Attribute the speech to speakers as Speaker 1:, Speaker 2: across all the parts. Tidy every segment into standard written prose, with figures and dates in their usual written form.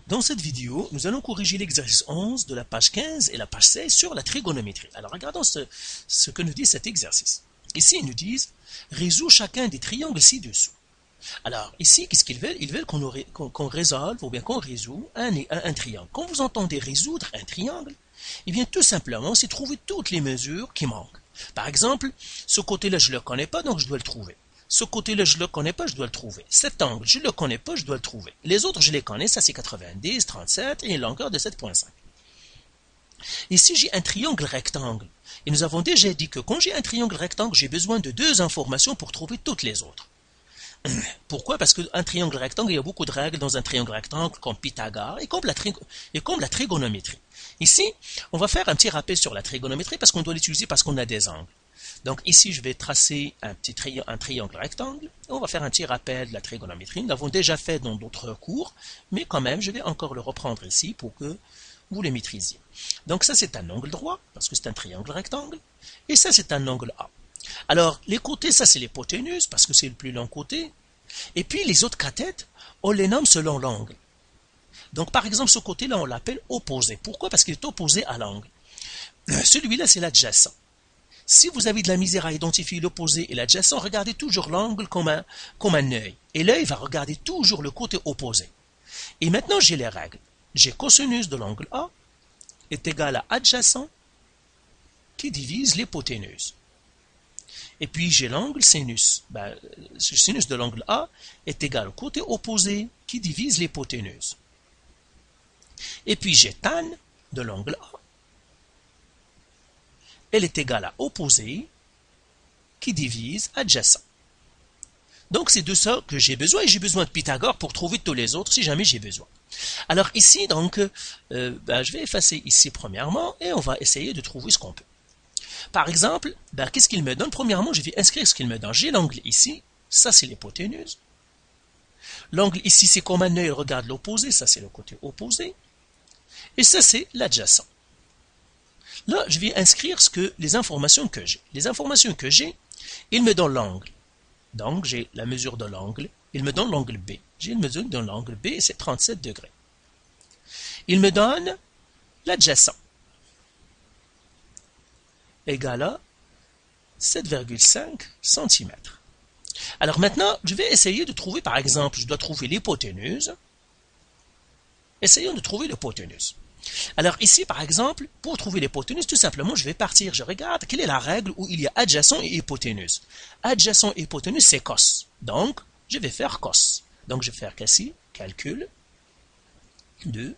Speaker 1: Dans cette vidéo, nous allons corriger l'exercice 11 de la page 15 et la page 16 sur la trigonométrie. Alors regardons ce que nous dit cet exercice. Ici, ils nous disent « Résous chacun des triangles ci-dessous ». Alors ici, qu'est-ce qu'ils veulent? Ils veulent qu'on résolve ou bien qu'on résout un triangle. Quand vous entendez résoudre un triangle, eh bien tout simplement, c'est trouver toutes les mesures qui manquent. Par exemple, ce côté-là, je ne le connais pas, donc je dois le trouver. Ce côté-là, je ne le connais pas, je dois le trouver. Cet angle, je ne le connais pas, je dois le trouver. Les autres, je les connais, ça c'est 90, 37 et une longueur de 7,5. Ici, j'ai un triangle rectangle. Et nous avons déjà dit que quand j'ai un triangle rectangle, j'ai besoin de deux informations pour trouver toutes les autres. Pourquoi? Parce qu'un triangle rectangle, il y a beaucoup de règles dans un triangle rectangle, comme Pythagore et comme la trigonométrie. Ici, on va faire un petit rappel sur la trigonométrie parce qu'on doit l'utiliser parce qu'on a des angles. Donc ici, je vais tracer un triangle rectangle. Et on va faire un petit rappel de la trigonométrie. Nous l'avons déjà fait dans d'autres cours, mais quand même, je vais encore le reprendre ici pour que vous le maîtrisiez. Donc ça, c'est un angle droit, parce que c'est un triangle rectangle. Et ça, c'est un angle A. Alors, les côtés, ça, c'est l'hypoténuse, parce que c'est le plus long côté. Et puis, les autres cathètes, on les nomme selon l'angle. Donc, par exemple, ce côté-là, on l'appelle opposé. Pourquoi? Parce qu'il est opposé à l'angle. Celui-là, c'est l'adjacent. Si vous avez de la misère à identifier l'opposé et l'adjacent, regardez toujours l'angle comme un œil. Et l'œil va regarder toujours le côté opposé. Et maintenant, j'ai les règles. J'ai cosinus de l'angle A est égal à adjacent qui divise l'hypoténuse. Et puis, j'ai l'angle sinus. Le sinus de l'angle A est égal au côté opposé qui divise l'hypoténuse. Et puis, j'ai tan de l'angle A. Elle est égale à opposé qui divise adjacent. Donc, c'est de ça que j'ai besoin, et j'ai besoin de Pythagore pour trouver tous les autres si jamais j'ai besoin. Alors ici, donc, je vais effacer ici premièrement, et on va essayer de trouver ce qu'on peut. Par exemple, qu'est-ce qu'il me donne? Premièrement, je vais inscrire ce qu'il me donne. J'ai l'angle ici, ça c'est l'hypoténuse. L'angle ici, c'est comme un œil regarde l'opposé, ça c'est le côté opposé. Et ça c'est l'adjacent. Là, je vais inscrire les informations que j'ai. Les informations que j'ai, il me donne l'angle. Donc, j'ai la mesure de l'angle. Il me donne l'angle B. J'ai une mesure de l'angle B, c'est 37 degrés. Il me donne l'adjacent. Égal à 7,5 cm. Alors maintenant, je vais essayer de trouver, par exemple, je dois trouver l'hypoténuse. Essayons de trouver l'hypoténuse. Alors ici, par exemple, pour trouver l'hypoténuse, tout simplement, je vais partir, je regarde quelle est la règle où il y a adjacent et hypoténuse. Adjacent et hypoténuse, c'est cos. Donc, je vais faire cos. Donc, je vais faire ici, calcul de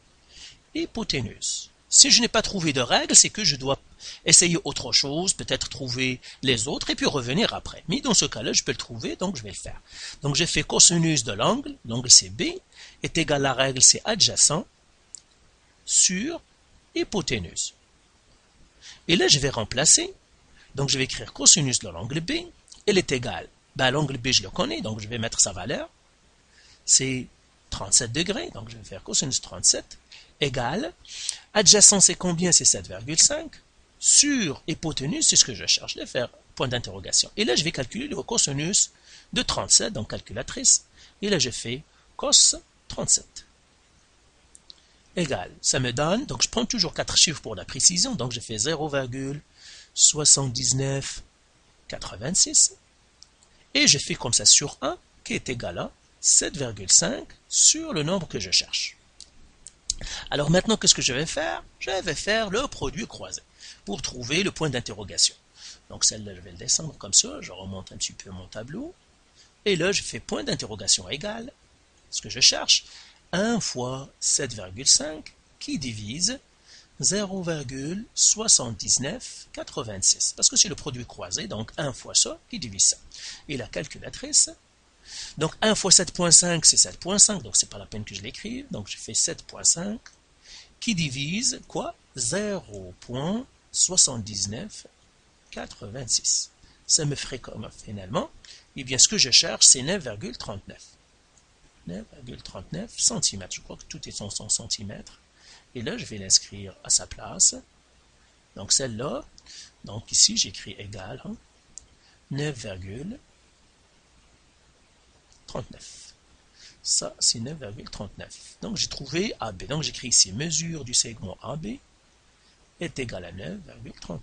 Speaker 1: hypoténuse. Si je n'ai pas trouvé de règle, c'est que je dois essayer autre chose, peut-être trouver les autres, et puis revenir après. Mais dans ce cas-là, je peux le trouver, donc je vais le faire. Donc, j'ai fait cosinus de l'angle c'est B, est égal à la règle, c'est adjacent, sur hypoténuse. Et là, je vais remplacer. Donc, je vais écrire cosinus de l'angle B. Elle est égale. L'angle B, je le connais, donc je vais mettre sa valeur. C'est 37 degrés. Donc, je vais faire cosinus 37 égale. Adjacent, c'est combien? C'est 7,5. Sur hypoténuse, c'est ce que je cherche. Je vais faire point d'interrogation. Et là, je vais calculer le cosinus de 37, donc calculatrice. Et là, je fais cos 37. Égal, ça me donne, donc je prends toujours 4 chiffres pour la précision, donc je fais 0,7986 et je fais comme ça sur 1 qui est égal à 7,5 sur le nombre que je cherche. Alors maintenant, qu'est-ce que je vais faire? Je vais faire le produit croisé pour trouver le point d'interrogation. Donc celle-là, je vais le descendre comme ça, je remonte un petit peu mon tableau et là, je fais point d'interrogation égal, ce que je cherche, 1 fois 7,5 qui divise 0,7986. Parce que c'est le produit croisé, donc 1 fois ça qui divise ça. Et la calculatrice, donc 1 fois 7,5 c'est 7,5, donc c'est pas la peine que je l'écrive. Donc je fais 7,5 qui divise quoi? 0,7986. Ça me ferait comme finalement, eh bien ce que je cherche c'est 9,39. 9,39 cm. Je crois que tout est en cm. Et là, je vais l'inscrire à sa place. Donc, celle-là, donc ici, j'écris égal 9,39. Ça, c'est 9,39. Donc, j'ai trouvé AB. Donc, j'écris ici mesure du segment AB est égal à 9,39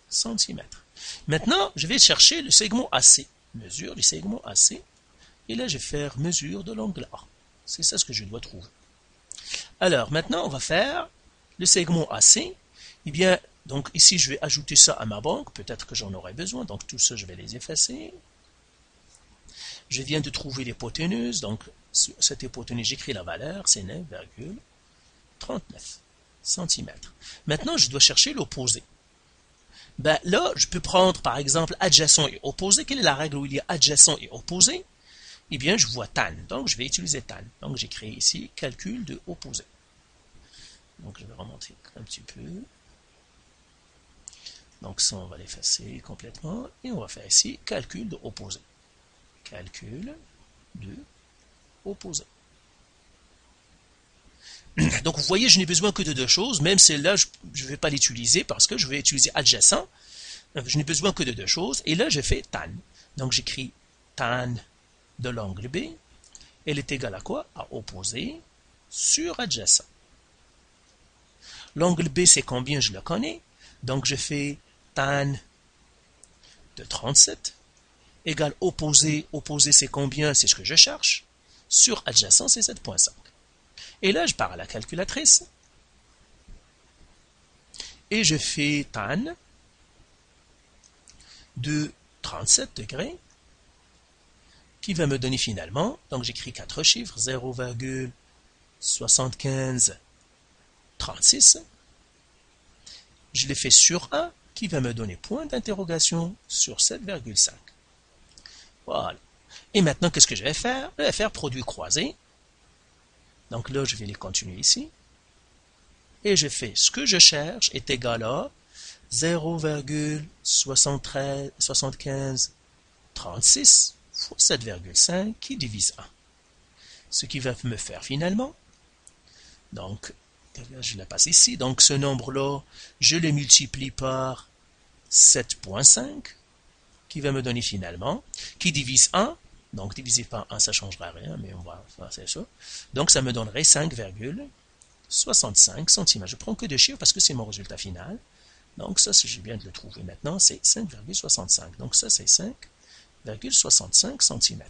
Speaker 1: cm. Maintenant, je vais chercher le segment AC. Mesure du segment AC. Et là, je vais faire mesure de l'angle A. C'est ça ce que je dois trouver. Alors, maintenant, on va faire le segment AC. Eh bien, donc ici, je vais ajouter ça à ma banque. Peut-être que j'en aurai besoin. Donc, tout ça, je vais les effacer. Je viens de trouver l'hypoténuse. Donc, cette hypoténuse, j'écris la valeur. C'est 9,39 cm. Maintenant, je dois chercher l'opposé. Ben, là, je peux prendre, par exemple, adjacent et opposé. Quelle est la règle où il y a adjacent et opposé? Eh bien, je vois tan. Donc, je vais utiliser tan. Donc, j'écris ici calcul de opposé. Donc, je vais remonter un petit peu. Donc, ça, on va l'effacer complètement. Et on va faire ici calcul de opposé. Calcul de opposé. Donc, vous voyez, je n'ai besoin que de deux choses. Même celle-là, je ne vais pas l'utiliser parce que je vais utiliser adjacent. Je n'ai besoin que de deux choses. Et là, je fais tan. Donc, j'écris tan de l'angle B. Elle est égale à quoi? À opposé sur adjacent. L'angle B, c'est combien? Je le connais. Donc, je fais tan de 37 égale opposé. Opposé, c'est combien? C'est ce que je cherche. Sur adjacent, c'est 7,5. Et là, je pars à la calculatrice. Et je fais tan de 37 degrés qui va me donner finalement, donc j'écris 4 chiffres, 0,7536. Je l'ai fait sur 1 qui va me donner point d'interrogation sur 7,5. Voilà. Et maintenant, qu'est-ce que je vais faire? Je vais faire produit croisé. Donc là, je vais les continuer ici. Et je fais ce que je cherche est égal à 0,7536 fois 7,5 qui divise 1. Ce qui va me faire finalement, donc, je la passe ici, donc ce nombre-là, je le multiplie par 7,5 qui va me donner finalement, qui divise 1, donc divisé par 1, ça ne changera rien, mais on va faire ça. Donc ça me donnerait 5,65 cm. Je prends que deux chiffres parce que c'est mon résultat final. Donc ça, si je viens de le trouver maintenant, c'est 5,65. Donc ça, c'est 5,65 cm.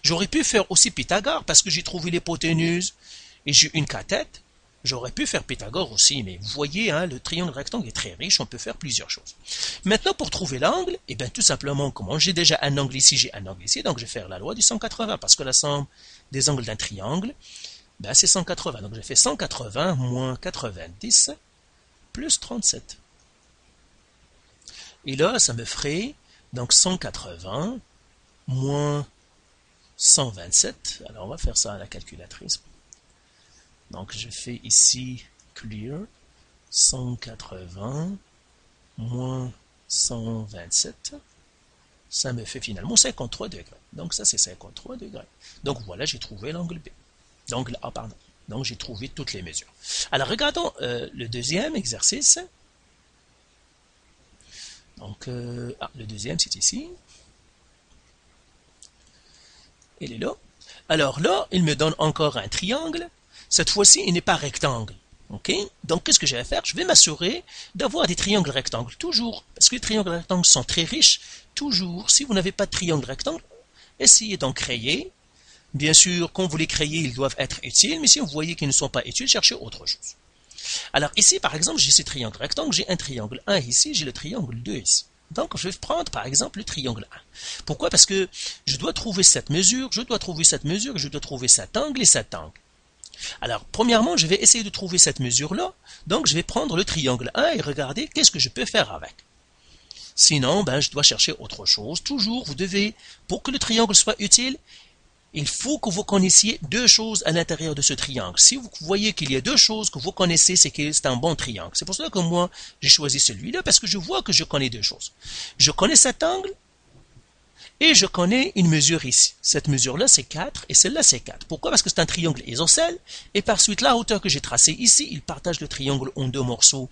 Speaker 1: J'aurais pu faire aussi Pythagore parce que j'ai trouvé l'hypoténuse et j'ai une cathète. J'aurais pu faire Pythagore aussi, mais vous voyez, hein, le triangle rectangle est très riche, on peut faire plusieurs choses. Maintenant, pour trouver l'angle, eh bien, tout simplement, comment j'ai déjà un angle ici, j'ai un angle ici, donc je vais faire la loi du 180, parce que la somme des angles d'un triangle, ben, c'est 180. Donc je fais 180 moins 90 plus 37. Et là, ça me ferait donc 180 moins 127. Alors, on va faire ça à la calculatrice. Donc, je fais ici clear 180 moins 127. Ça me fait finalement 53 degrés. Donc, ça, c'est 53 degrés. Donc, voilà, j'ai trouvé l'angle B. L'angle A, pardon. Donc, j'ai trouvé toutes les mesures. Alors, regardons le deuxième exercice. Donc, le deuxième, c'est ici. Il est là. Alors là, il me donne encore un triangle. Cette fois-ci, il n'est pas rectangle. Okay? Donc, qu'est-ce que je vais faire? Je vais m'assurer d'avoir des triangles rectangles. Toujours. Parce que les triangles rectangles sont très riches. Toujours. Si vous n'avez pas de triangle rectangle, essayez d'en créer. Bien sûr, quand vous les créez, ils doivent être utiles. Mais si vous voyez qu'ils ne sont pas utiles, cherchez autre chose. Alors ici, par exemple, j'ai ce triangle rectangle. J'ai un triangle 1 ici. J'ai le triangle 2 ici. Donc, je vais prendre, par exemple, le triangle 1. Pourquoi? Parce que je dois trouver cette mesure, je dois trouver cet angle et cet angle. Alors, premièrement, je vais essayer de trouver cette mesure-là. Donc, je vais prendre le triangle 1 et regarder qu'est-ce que je peux faire avec. Sinon, ben, je dois chercher autre chose. Toujours, vous devez, pour que le triangle soit utile, il faut que vous connaissiez deux choses à l'intérieur de ce triangle. Si vous voyez qu'il y a deux choses que vous connaissez, c'est que c'est un bon triangle. C'est pour cela que moi, j'ai choisi celui-là, parce que je vois que je connais deux choses. Je connais cet angle et je connais une mesure ici. Cette mesure-là, c'est 4 et celle-là, c'est 4. Pourquoi? Parce que c'est un triangle isocèle et par suite, la hauteur que j'ai tracée ici, il partage le triangle en deux morceaux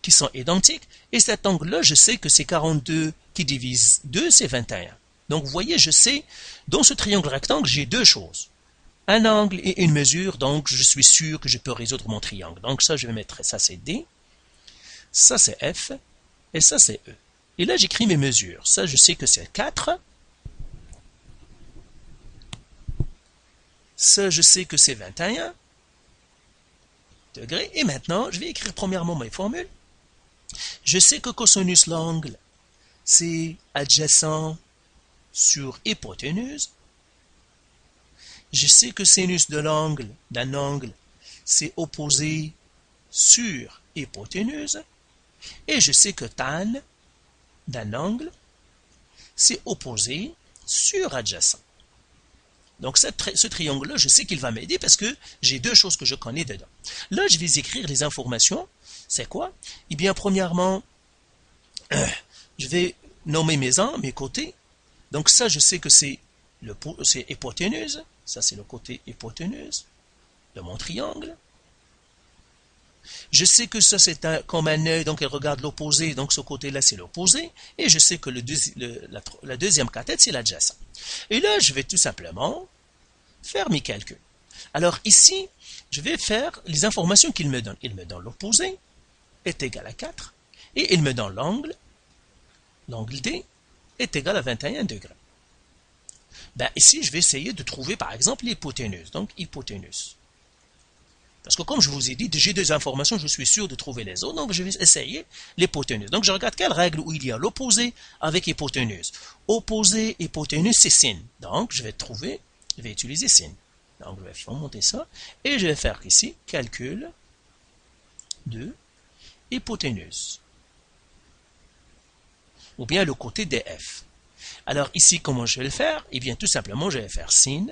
Speaker 1: qui sont identiques. Et cet angle-là, je sais que c'est 42 qui divise 2, c'est 21. Donc, vous voyez, je sais, dans ce triangle rectangle, j'ai deux choses. un angle et une mesure, donc je suis sûr que je peux résoudre mon triangle. Donc ça, je vais mettre, ça c'est D, ça c'est F, et ça c'est E. Et là, j'écris mes mesures. Ça, je sais que c'est 4. Ça, je sais que c'est 21 degrés. Et maintenant, je vais écrire premièrement mes formules. Je sais que cosinus l'angle, c'est adjacent sur hypoténuse. Je sais que sinus de l'angle, d'un angle, c'est opposé sur hypoténuse. Et je sais que tan d'un angle, c'est opposé sur adjacent. Donc ce triangle-là, je sais qu'il va m'aider parce que j'ai deux choses que je connais dedans. Là, je vais écrire les informations. C'est quoi? Eh bien, premièrement, je vais nommer mes angles, mes côtés. Donc ça, je sais que c'est hypoténuse. Ça, c'est le côté hypoténuse de mon triangle. Je sais que ça, c'est comme un œil, donc elle regarde l'opposé, donc ce côté-là, c'est l'opposé. Et je sais que la deuxième cathète, c'est l'adjacent. Et là, je vais tout simplement faire mes calculs. Alors ici, je vais faire les informations qu'il me donne. Il me donne l'opposé est égal à 4. Et il me donne l'angle D, est égal à 21 degrés. Ben, ici, je vais essayer de trouver, par exemple, l'hypoténuse. Donc, hypoténuse. Parce que comme je vous ai dit, j'ai deux informations, je suis sûr de trouver les autres, donc je vais essayer l'hypoténuse. Donc je regarde quelle règle où il y a l'opposé avec hypoténuse. Opposé, hypoténuse, c'est sin. Donc je vais utiliser sin. Donc je vais remonter ça, et je vais faire ici, calcul de hypoténuse. Ou bien le côté df. Alors ici, comment je vais le faire? Eh bien tout simplement, je vais faire sin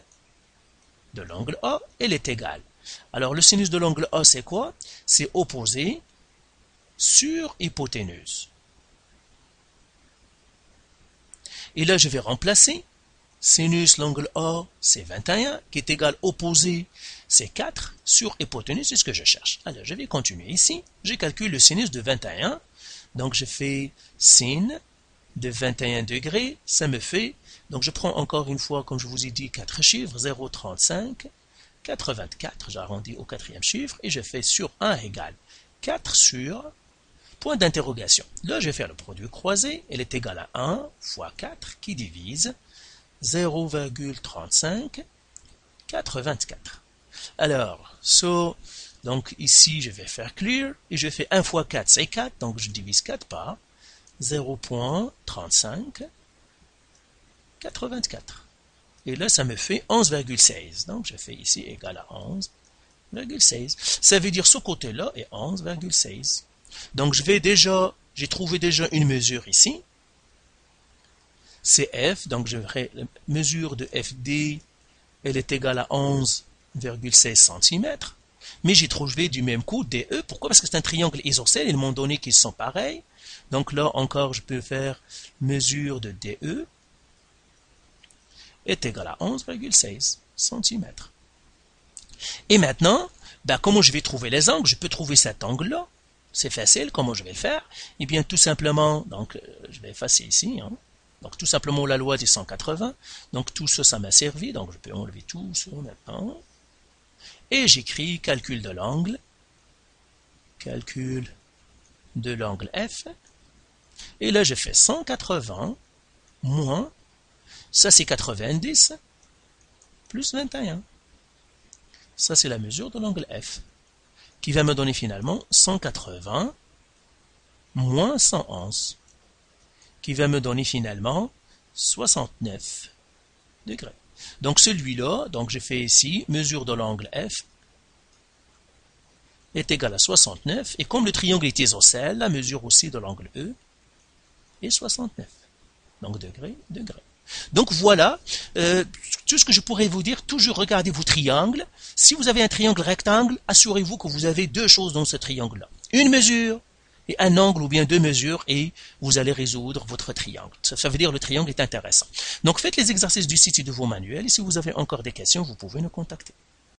Speaker 1: de l'angle A, elle est égale. Alors, le sinus de l'angle A, c'est quoi? C'est opposé sur hypoténuse. Et là, je vais remplacer. Sinus, l'angle A, c'est 21, qui est égal opposé, c'est 4, sur hypoténuse, c'est ce que je cherche. Alors, je vais continuer ici. Je calcule le sinus de 21. Donc, je fais sin de 21 degrés. Ça me fait, donc je prends encore une fois, comme je vous ai dit, 4 chiffres, 0,35. 84, j'arrondis au quatrième chiffre, et je fais sur 1 égale 4 sur, point d'interrogation. Là, je vais faire le produit croisé, elle est égale à 1 fois 4, qui divise 0,35, 84. Alors, donc ici, je vais faire clear, et je fais 1 fois 4, c'est 4, donc je divise 4 par 0,35, 84. Et là, ça me fait 11,16. Donc, je fais ici égal à 11,16. Ça veut dire ce côté-là est 11,16. Donc, j'ai trouvé déjà une mesure ici. C'est F. Donc, je ferai la mesure de FD. Elle est égale à 11,16 cm. Mais j'ai trouvé du même coup DE. Pourquoi? Parce que c'est un triangle isocèle. Ils m'ont donné qu'ils sont pareils. Donc là, encore, je peux faire mesure de DE. Est égal à 11,16 cm. Et maintenant, comment je vais trouver les angles? Je peux trouver cet angle-là. C'est facile. Comment je vais le faire? Eh bien, tout simplement, donc, je vais effacer ici. Donc, tout simplement, la loi des 180. Donc, tout ça, ça m'a servi. Donc, je peux enlever tout ça maintenant. Et j'écris calcul de l'angle. Calcul de l'angle F. Et là, je fais 180 moins, ça c'est 90, plus 21. Ça c'est la mesure de l'angle F, qui va me donner finalement 180 moins 111, qui va me donner finalement 69 degrés. Donc celui-là, donc j'ai fait ici, mesure de l'angle F, est égal à 69, et comme le triangle est isocèle, la mesure aussi de l'angle E est 69. Donc degré, degré. Donc voilà, tout ce que je pourrais vous dire, toujours regardez vos triangles. Si vous avez un triangle rectangle, assurez-vous que vous avez deux choses dans ce triangle-là. Une mesure et un angle ou bien deux mesures et vous allez résoudre votre triangle. Ça veut dire que le triangle est intéressant. Donc faites les exercices du site et de vos manuels et si vous avez encore des questions, vous pouvez nous contacter.